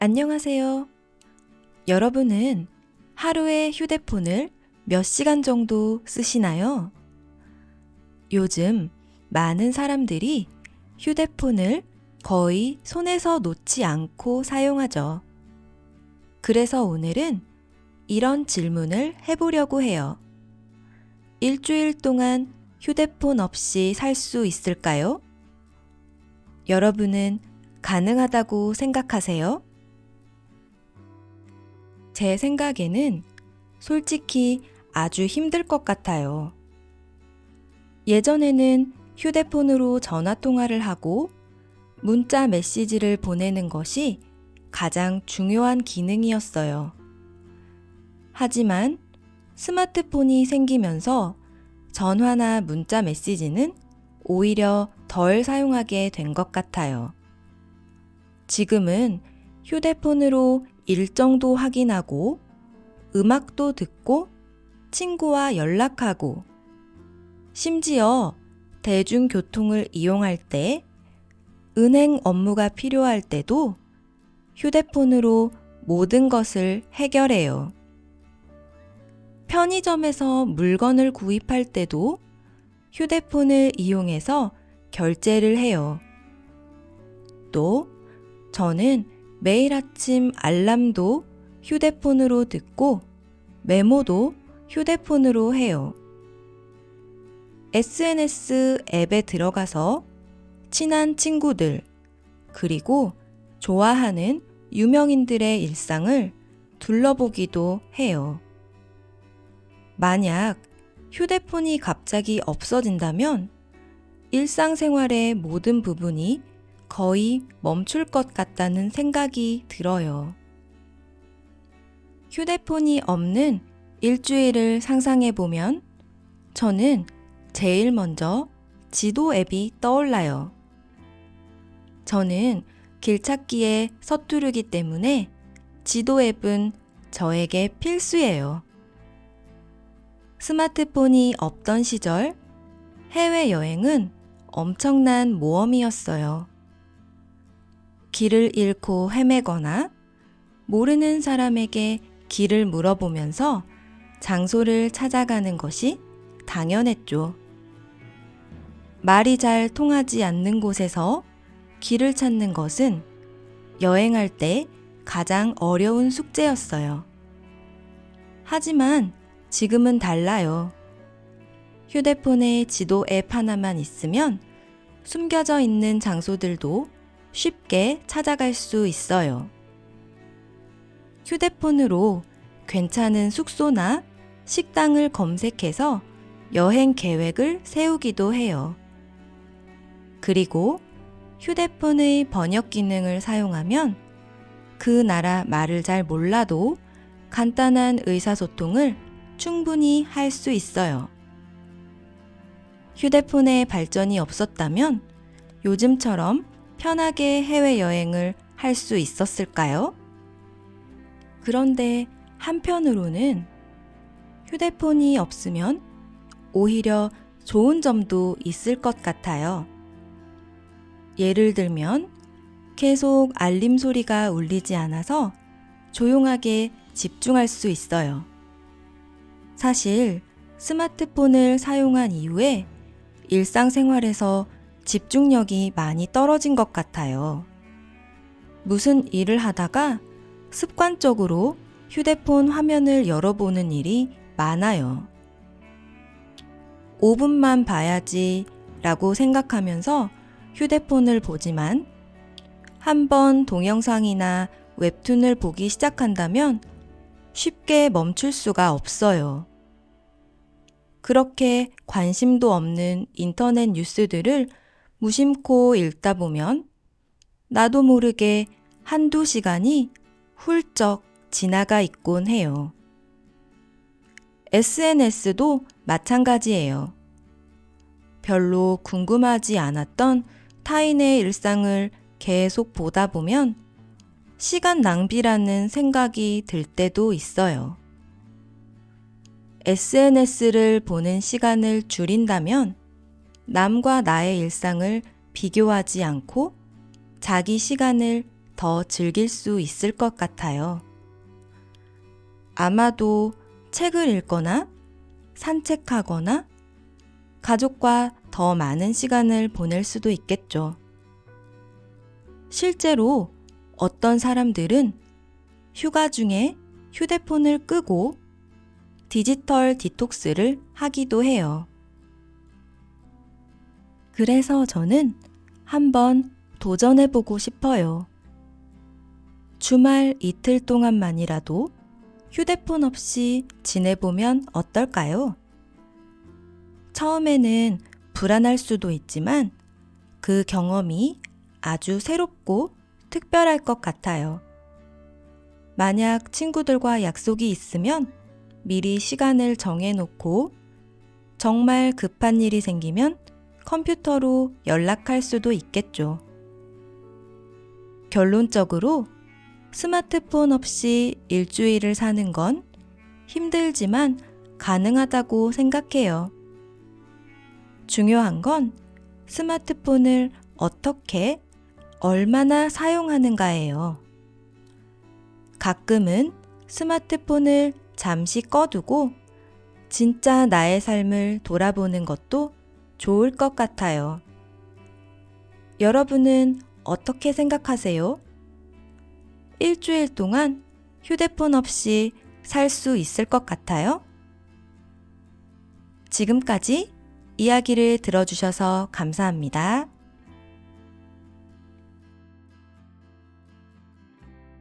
안녕하세요. 여러분은 하루에 휴대폰을 몇 시간 정도 쓰시나요? 요즘 많은 사람들이 휴대폰을 거의 손에서 놓지 않고 사용하죠. 그래서 오늘은 이런 질문을 해보려고 해요. 일주일 동안 휴대폰 없이 살 수 있을까요? 여러분은 가능하다고 생각하세요? 제 생각에는 솔직히 아주 힘들 것 같아요. 예전에는 휴대폰으로 전화 통화를 하고 문자 메시지를 보내는 것이 가장 중요한 기능이었어요. 하지만 스마트폰이 생기면서 전화나 문자 메시지는 오히려 덜 사용하게 된 것 같아요. 지금은 휴대폰으로 일정도 확인하고 음악도 듣고 친구와 연락하고 심지어 대중교통을 이용할 때 은행 업무가 필요할 때도 휴대폰으로 모든 것을 해결해요. 편의점에서 물건을 구입할 때도 휴대폰을 이용해서 결제를 해요. 또 저는 매일 아침 알람도 휴대폰으로 듣고 메모도 휴대폰으로 해요. SNS 앱에 들어가서 친한 친구들, 그리고 좋아하는 유명인들의 일상을 둘러보기도 해요. 만약 휴대폰이 갑자기 없어진다면 일상생활의 모든 부분이 거의 멈출 것 같다는 생각이 들어요. 휴대폰이 없는 일주일을 상상해 보면 저는 제일 먼저 지도 앱이 떠올라요. 저는 길찾기에 서투르기 때문에 지도 앱은 저에게 필수예요. 스마트폰이 없던 시절 해외여행은 엄청난 모험이었어요. 길을 잃고 헤매거나 모르는 사람에게 길을 물어보면서 장소를 찾아가는 것이 당연했죠. 말이 잘 통하지 않는 곳에서 길을 찾는 것은 여행할 때 가장 어려운 숙제였어요. 하지만 지금은 달라요. 휴대폰에 지도 앱 하나만 있으면 숨겨져 있는 장소들도 쉽게 찾아갈 수 있어요. 휴대폰으로 괜찮은 숙소나 식당을 검색해서 여행 계획을 세우기도 해요. 그리고 휴대폰의 번역 기능을 사용하면 그 나라 말을 잘 몰라도 간단한 의사소통을 충분히 할 수 있어요. 휴대폰의 발전이 없었다면 요즘처럼 편하게 해외여행을 할 수 있었을까요? 그런데 한편으로는 휴대폰이 없으면 오히려 좋은 점도 있을 것 같아요. 예를 들면 계속 알림 소리가 울리지 않아서 조용하게 집중할 수 있어요. 사실 스마트폰을 사용한 이후에 일상생활에서 집중력이 많이 떨어진 것 같아요. 무슨 일을 하다가 습관적으로 휴대폰 화면을 열어보는 일이 많아요. 5분만 봐야지 라고 생각하면서 휴대폰을 보지만 한번 동영상이나 웹툰을 보기 시작한다면 쉽게 멈출 수가 없어요. 그렇게 관심도 없는 인터넷 뉴스들을 무심코 읽다 보면 나도 모르게 한두 시간이 훌쩍 지나가 있곤 해요. SNS도 마찬가지예요. 별로 궁금하지 않았던 타인의 일상을 계속 보다 보면 시간 낭비라는 생각이 들 때도 있어요. SNS를 보는 시간을 줄인다면 남과 나의 일상을 비교하지 않고 자기 시간을 더 즐길 수 있을 것 같아요. 아마도 책을 읽거나 산책하거나 가족과 더 많은 시간을 보낼 수도 있겠죠. 실제로 어떤 사람들은 휴가 중에 휴대폰을 끄고 디지털 디톡스를 하기도 해요. 그래서 저는 한번 도전해보고 싶어요. 주말 이틀 동안만이라도 휴대폰 없이 지내보면 어떨까요? 처음에는 불안할 수도 있지만 그 경험이 아주 새롭고 특별할 것 같아요. 만약 친구들과 약속이 있으면 미리 시간을 정해놓고 정말 급한 일이 생기면 컴퓨터로 연락할 수도 있겠죠. 결론적으로 스마트폰 없이 일주일을 사는 건 힘들지만 가능하다고 생각해요. 중요한 건 스마트폰을 어떻게, 얼마나 사용하는가예요. 가끔은 스마트폰을 잠시 꺼두고 진짜 나의 삶을 돌아보는 것도 좋을 것 같아요. 여러분은 어떻게 생각하세요? 일주일 동안 휴대폰 없이 살 수 있을 것 같아요? 지금까지 이야기를 들어주셔서 감사합니다.